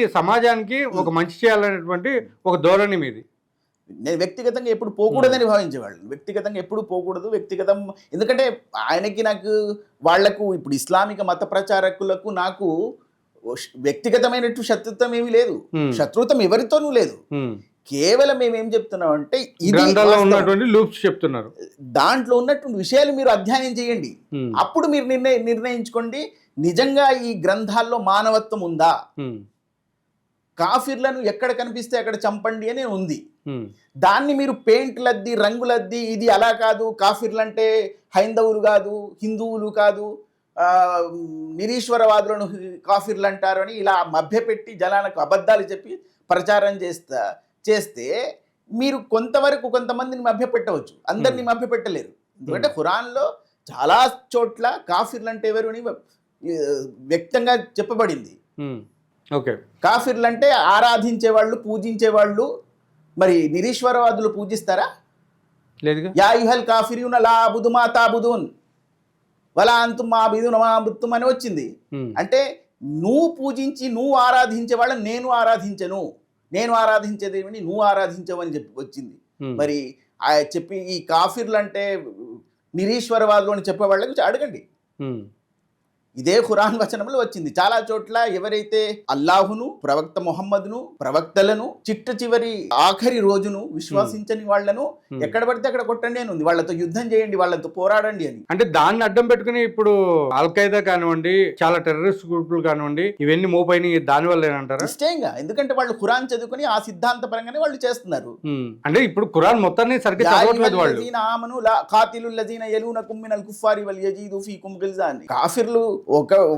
సమాజానికి ఒక మంచి చేయాలనేటువంటి ఒక ధోరణి మీది. నేను వ్యక్తిగతంగా ఎప్పుడు పోకూడదని భావించేవాళ్ళు. వ్యక్తిగతంగా ఎప్పుడు పోకూడదు. వ్యక్తిగతం ఎందుకంటే ఆయనకి నాకు వాళ్లకు ఇప్పుడు ఇస్లామిక మత ప్రచారకులకు నాకు వ్యక్తిగతమైనట్టు శత్రుత్వం ఏమీ లేదు. శత్రుత్వం ఎవరితోనూ లేదు. కేవలం మేమేం చెప్తున్నాం అంటే ఉన్నటువంటి లూప్స్ చెప్తున్నారు. దాంట్లో ఉన్నటువంటి విషయాలు మీరు అధ్యయనం చేయండి. అప్పుడు మీరు నిర్ణయించుకోండి నిజంగా ఈ గ్రంథాల్లో మానవత్వం ఉందా. కాఫిర్లను ఎక్కడ కనిపిస్తే అక్కడ చంపండి అని ఉంది. దాన్ని మీరు పెయింట్లద్ది రంగులద్ది ఇది అలా కాదు, కాఫిర్లు అంటే హైందవులు కాదు, హిందువులు కాదు, నిరీశ్వరవాదులను కాఫిర్లు అంటారు అని ఇలా మభ్యపెట్టి జనాలకు అబద్ధాలు చెప్పి ప్రచారం చేస్తే మీరు కొంతమందిని మభ్యపెట్టవచ్చు, అందరినీ మభ్యపెట్టలేరు. ఎందుకంటే ఖురాన్లో చాలా చోట్ల కాఫిర్లు అంటే ఎవరు అని వ్యక్తంగా చెప్పబడింది. కాఫిర్లు అంటే ఆరాధించే వాళ్ళు, పూజించే వాళ్ళు. మరి నిరీశ్వరవాదులు పూజిస్తారా? లేదుగా. యా యుహల్ కాఫిరున లా అబుదు మా తాబుదూన్ వలా అంతుమ్ మా అబుదు మా అబుద్తుమ్ అని వచ్చింది. అంటే నువ్వు పూజించి నువ్వు ఆరాధించే వాళ్ళని నేను ఆరాధించను, నేను ఆరాధించేదేమని నువ్వు ఆరాధించవని చెప్పి వచ్చింది. మరి చెప్పి ఈ కాఫిర్లు అంటే నిరీశ్వరవాదులు అని చెప్పే వాళ్ళ గురించి అడగండి. ఇదే ఖురాన్ వచనంలో వచ్చింది. చాలా చోట్ల ఎవరైతే అల్లాహును, ప్రవక్త ముహమ్మద్ను, ప్రవక్తలను చిట్ట చివరి ఆఖరి రోజును విశ్వసించని వాళ్లను ఎక్కడ పడితే అక్కడ కొట్టండి అని ఉంది. వాళ్ళతో యుద్ధం చేయండి, వాళ్ళతో పోరాడండి అని. అంటే దాన్ని అడ్డం పెట్టుకుని ఇప్పుడు అల్ ఖైదా కానివ్వండి, చాలా టెర్రరిస్ట్ గ్రూపులు కానివ్వండి, ఇవన్నీ మోపైన దాని వల్ల ఏనంటారా? నిశ్చయంగా. ఎందుకంటే వాళ్ళు ఖురాన్ చదువుకుని ఆ సిద్ధాంత పరంగానే వాళ్ళు చేస్తున్నారు. అంటే ఇప్పుడు ఖురాన్ మొత్తాన్ని సరిగ్గా చదవట్లేదు వాళ్ళు. కాఫిర్లు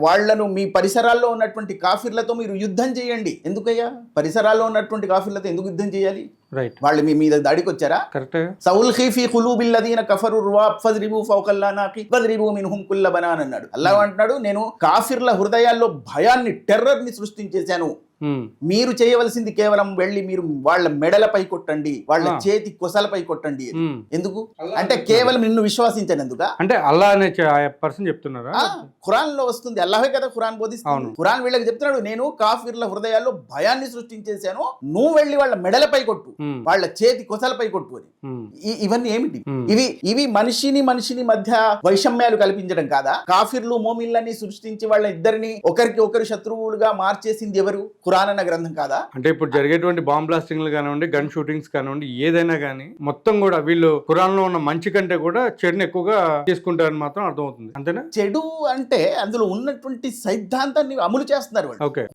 వాళ్లను మీ పరిసరాల్లో ఉన్నటువంటి కాఫిర్లతో మీరు యుద్ధం చేయండి. ఎందుకయ్యా పరిసరాల్లో ఉన్నటువంటి కాఫిర్లతో ఎందుకు యుద్ధం చేయాలి? వాళ్ళు మీ మీద దాడికి వచ్చారా? సౌల్ఖీ ఫీ ఖులూబిల్లదీన కఫరు రువాబ్ ఫజ్రిబూ ఫౌకల్లానాకి వజ్రిబూ మిన్హుం కుల్ల బనాన్ అన్నాడు. అల్లాహ్ అంటున్నాడు, నేను కాఫిర్ల హృదయాల్లో భయాన్ని, టెర్రర్ ని సృష్టించేశాను. మీరు చేయవలసింది కేవలం వెళ్ళి మీరు వాళ్ళ మెడలపై కొట్టండి, వాళ్ళ చేతి కొసలపై కొట్టండి. ఎందుకు అంటే కేవలం నిన్ను విశ్వసించనందుక. అంటే అల్లాహ్ అనే పర్సన్ చెప్తున్నారా? ఖురాన్ లో వస్తుంది, అల్లాహే కదా ఖురాన్ బోధిస్తుంది. ఖురాన్ వీళ్ళకి చెప్తున్నాడు, నేను కాఫిర్ల హృదయాల్లో భయాన్ని సృష్టించేశాను, నువ్వు వెళ్ళి వాళ్ళ మెడలపై కొట్టు, వాళ్ళ చేతి కొసలపై కొట్టు అని. ఇవన్నీ ఏమిటి? ఇవి మనిషిని మధ్య వైషమ్యాలు కల్పించడం కాదా? కాఫిర్లు మోమిన్లని సృష్టించి వాళ్ళ ఇద్దరిని ఒకరికి ఒకరు శత్రువులుగా మార్చేసింది ఎవరు? ఖురాన్ అన్న గ్రంథం కాదా? అంటే ఇప్పుడు జరిగేటువంటి బాంబ్ బ్లాస్టింగ్లు కానివ్వండి, గన్ షూటింగ్స్ కానివ్వండి, ఏదైనా కానీ మొత్తం కూడా వీళ్ళు ఖురాన్ లో ఉన్న మంచి కంటే కూడా చెడుని ఎక్కువగా తీసుకుంటారని మాత్రం అర్థమవుతుంది. అంతేనా? చెడు అంటే అందులో ఉన్నటువంటి సిద్ధాంతాన్ని అమలు చేస్తున్నారు వాళ్ళు. ఓకే.